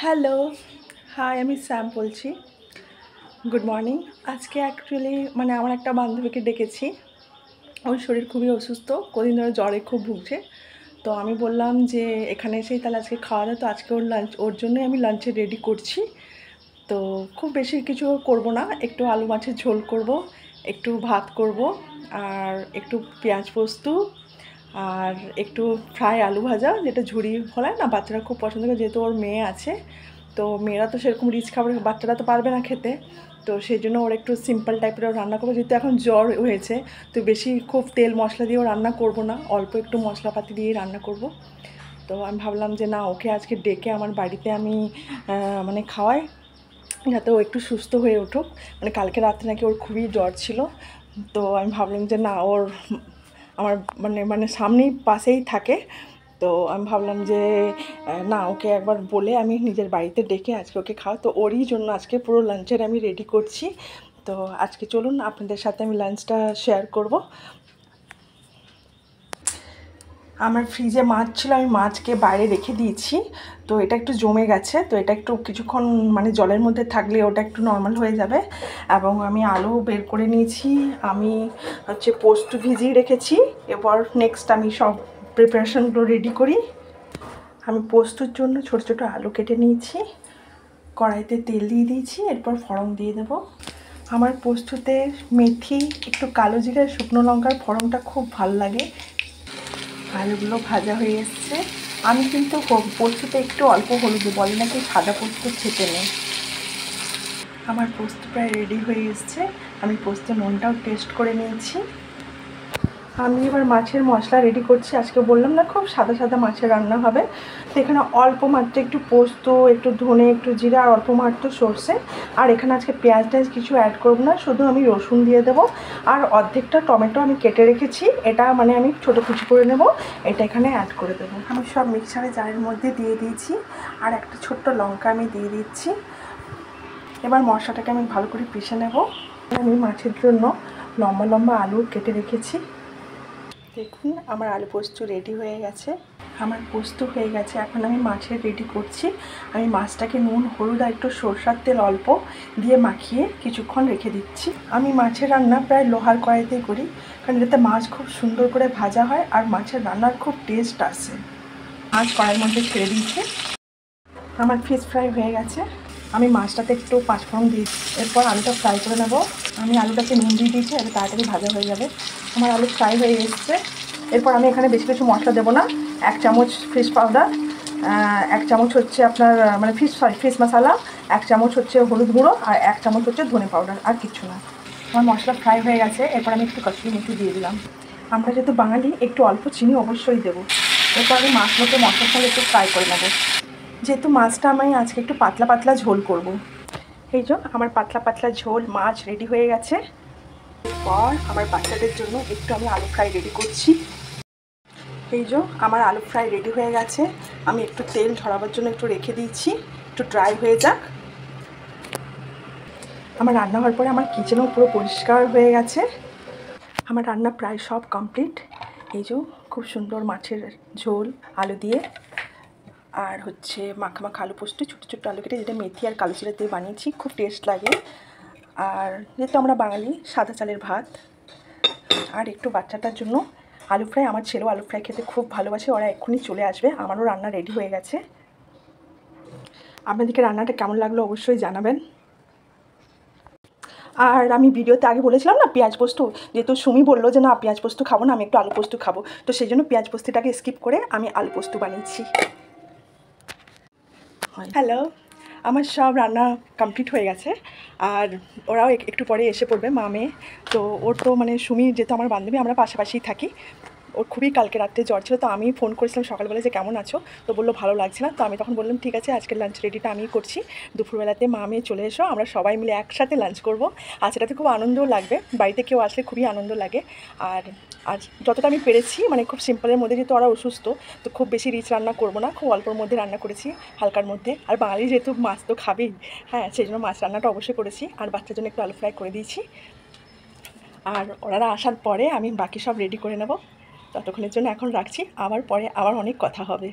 Hello, high, আমি Sam বলছি। Good morning. আজকে অ্যাকচুয়ালি আমার একটা বান্ধবীকে ডেকেছি। ওর শরীর খুবই অসুস্থ, কদিন ধরে জ্বরে খুব ভুগছে। তো আমি বললাম যে এখানে এসেই তাহলে আজকে খাওয়া দাওয়া, তো আজকে ওর জন্যই আমি লাঞ্চে রেডি করছি। তো খুব বেশি কিছু করব না, একটু আলু মাছের ঝোল করব, একটু ভাত করব, আর একটু পেঁয়াজ পোস্ত, আর একটু ফ্রাই আলু ভাজা, যেটা ঝুরি ফলায় না, বাচ্চারা খুব পছন্দ করে, যেহেতু ওর মেয়ে আছে। তো মেয়েরা তো সেরকম রিচ খাবার, বাচ্চারা তো পারবে না খেতে। তো সেই জন্য ওর একটু সিম্পল টাইপের রান্না করবো, যেহেতু এখন জ্বর হয়েছে। তো বেশি খুব তেল মশলা দিয়েও রান্না করব না, অল্প একটু মশলাপাতি দিয়েই রান্না করব। তো আমি ভাবলাম যে না, ওকে আজকে ডেকে আমার বাড়িতে আমি খাওয়াই, যাতে ও একটু সুস্থ হয়ে উঠুক। কালকে রাতে নাকি ওর খুবই জ্বর ছিল। তো আমি ভাবলাম যে না, ওর আমার সামনেই পাশেই থাকে। তো আমি ভাবলাম যে না, ওকে একবার বলে আমি নিজের বাড়িতে ডেকে আজকে ওকে খাওয়া। তো ওরই জন্য আজকে পুরো লাঞ্চের আমি রেডি করছি। তো আজকে চলুন আপনাদের সাথে আমি লাঞ্চটা শেয়ার করব। আমার ফ্রিজে মাছ ছিল, আমি মাছকে বাইরে রেখে দিয়েছি। তো এটা একটু জমে গেছে, তো এটা একটু কিছুক্ষণ জলের মধ্যে থাকলে ওটা একটু নর্মাল হয়ে যাবে। এবং আমি আলু বের করে নিয়েছি, আমি পোস্ত ভিজিয়ে রেখেছি। এবার নেক্সট আমি সব প্রিপারেশনগুলো রেডি করি। আমি পোস্তর জন্য ছোট ছোট আলু কেটে নিয়েছি, কড়াইতে তেল দিয়ে দিয়েছি, এরপর ফোড়ন দিয়ে দেবো। আমার পোস্ততে মেথি, একটু কালো জিরা, শুকনো লঙ্কার ফোড়নটা খুব ভালো লাগে। আলুগুলো ভাজা হয়ে এসছে। আমি কিন্তু পোস্ততে একটু অল্প হলুদ, বলে নাকি সাদা পোস্ত খেতে নেই। আমার পোস্ত প্রায় রেডি হয়ে এসছে। আমি পোস্ত নুনটাও টেস্ট করে নিয়েছি। আমি এবার মাছের মশলা রেডি করছি। আজকে বললাম না, খুব সাদা সাদা মাছের রান্না হবে। তো এখানে অল্প মাত্র একটু পোস্ত, একটু ধনে, একটু জিরা, আর অল্প মাত্র সর্ষে। আর এখানে আজকে পেঁয়াজ টেয়াজ কিছু অ্যাড করব না, শুধু আমি রসুন দিয়ে দেবো। আর অর্ধেকটা টমেটো আমি কেটে রেখেছি, এটা আমি ছোটো কুচি করে নেব, এটা এখানে অ্যাড করে দেবো। আমি সব মিক্সারে জারের মধ্যে দিয়ে দিয়েছি, আর একটা ছোট্ট লঙ্কা আমি দিয়ে দিচ্ছি। এবার মশলাটাকে আমি ভালো করে পিষে নেব। আমি মাছের জন্য লম্বা লম্বা আলু কেটে রেখেছি। দেখুন, আমার আলু পোস্ত রেডি হয়ে গেছে। আমার পোস্ত হয়ে গেছে, এখন আমি মাছের রেডি করছি। আমি মাছটাকে নুন, হলুদ আর একটু সরষার তেল অল্প দিয়ে মাখিয়ে কিছুক্ষণ রেখে দিচ্ছি। আমি মাছের রান্না প্রায় লোহার কড়াইতেই করি, কারণ এটাতে মাছ খুব সুন্দর করে ভাজা হয়, আর মাছের রান্নার খুব টেস্ট আসে। মাছ কড়াইয়ের মধ্যে ছেড়ে দিয়েছি। আমার ফিশ ফ্রাই হয়ে গেছে। আমি মাছটাতে একটু পাঁচফোড়ন দিয়েছি, এরপর আলুটা ফ্রাই করে নেব। আমি আলুটাকে নুন দিয়ে দিয়েছি, এবার তাড়াতাড়ি ভাজা হয়ে যাবে। আমার আলু ফ্রাই হয়ে এসছে। এরপর আমি এখানে বেশি কিছু মশলা দেবো না। 1 চামচ ফিশ পাউডার, 1 চামচ হচ্ছে আপনার ফিশ মশলা, 1 চামচ হচ্ছে হলুদ গুঁড়ো, আর 1 চামচ হচ্ছে ধনে পাউডার, আর কিচ্ছু না। আমার মশলা ফ্রাই হয়ে গেছে। এরপর আমি একটু কসুরি মেথি দিয়ে দিলাম। আমরা যেহেতু বাঙালি, একটু অল্প চিনি অবশ্যই দেবো। এরপর আমি মাছগুলোকে মশলার সঙ্গে একটু ফ্রাই করে নেবো। যেহেতু মাছটা আমি আজকে একটু পাতলা পাতলা ঝোল করব, এই জন্য আমার পাতলা পাতলা ঝোল মাছ রেডি হয়ে গেছে। এরপর আমার বাচ্চাদের জন্য একটু আমি আলু ফ্রাই রেডি করছি। এই যে আমার আলু ফ্রাই রেডি হয়ে গেছে। আমি একটু তেল ঝরাবার জন্য একটু রেখে দিয়েছি, একটু ড্রাই হয়ে যাক। আমার রান্না হওয়ার পরে আমার কিচেনও পুরো পরিষ্কার হয়ে গেছে। আমার রান্না প্রায় সব কমপ্লিট। এই যে খুব সুন্দর মাছের ঝোল আলু দিয়ে, আর হচ্ছে মাখা মাখা আলু পোস্ত, ছোটো ছোটো আলু কেটে, যেটা মেথি আর কালো জিরা দিয়ে বানিয়েছি, খুব টেস্ট লাগে। আর যেহেতু আমরা বাঙালি, সাদা চালের ভাত। আর একটু বাচ্চাটার জন্য আলু ফ্রাই। আমার ছেলেও আলু ফ্রাই খেতে খুব ভালোবাসে, ওরা এক্ষুনি চলে আসবে। আমারও রান্না রেডি হয়ে গেছে। আপনাদেরকে রান্নাটা কেমন লাগলো অবশ্যই জানাবেন। আর আমি ভিডিওতে আগে বলেছিলাম না পেঁয়াজ পোস্ত, যেহেতু সুমি বললো যে না পেঁয়াজ পোস্ত খাবো না, আমি একটু আলু পোস্ত খাবো, তো সেই জন্য পেঁয়াজ পোস্তটাকে স্কিপ করে আমি আলু পোস্ত বানিয়েছি। হ্যালো, আমার সব রান্না কমপ্লিট হয়ে গেছে। আর ওরাও একটু পরে এসে পড়বে, মা মেয়ে। তো ওর তো সুমি যেহেতু আমার বান্ধবী, আমরা পাশাপাশিই থাকি। ওর খুবই কালকে রাত্রে জ্বর ছিল, তো আমি ফোন করেছিলাম সকালবেলা যে কেমন আছো, তো বললো ভালো লাগছে না। তো আমি তখন বললাম ঠিক আছে, আজকের লাঞ্চ রেডিটা আমিই করছি। দুপুরবেলাতে মা মেয়ে চলে এসো, আমরা সবাই মিলে একসাথে লাঞ্চ করবো। আর সেটাতে খুব আনন্দও লাগবে, বাড়িতে কেউ আসলে খুবই আনন্দ লাগে। আর আজ যতটা আমি পেরেছি, খুব সিম্পলের মধ্যে, যেহেতু ওরা অসুস্থ, তো খুব বেশি রিচ রান্না করবো না, খুব অল্পর মধ্যে রান্না করেছি, হালকার মধ্যে। আর বাঙালি যেহেতু মাছ তো খাবেই, হ্যাঁ, সেই জন্য মাছ রান্নাটা অবশ্যই করেছি। আর বাচ্চার জন্য একটু আলু ফ্রাই করে দিয়েছি। আর ওনারা আসার পরে আমি বাকি সব রেডি করে নেব। ততক্ষণের জন্য এখন রাখছি, আবার পরে আবার অনেক কথা হবে।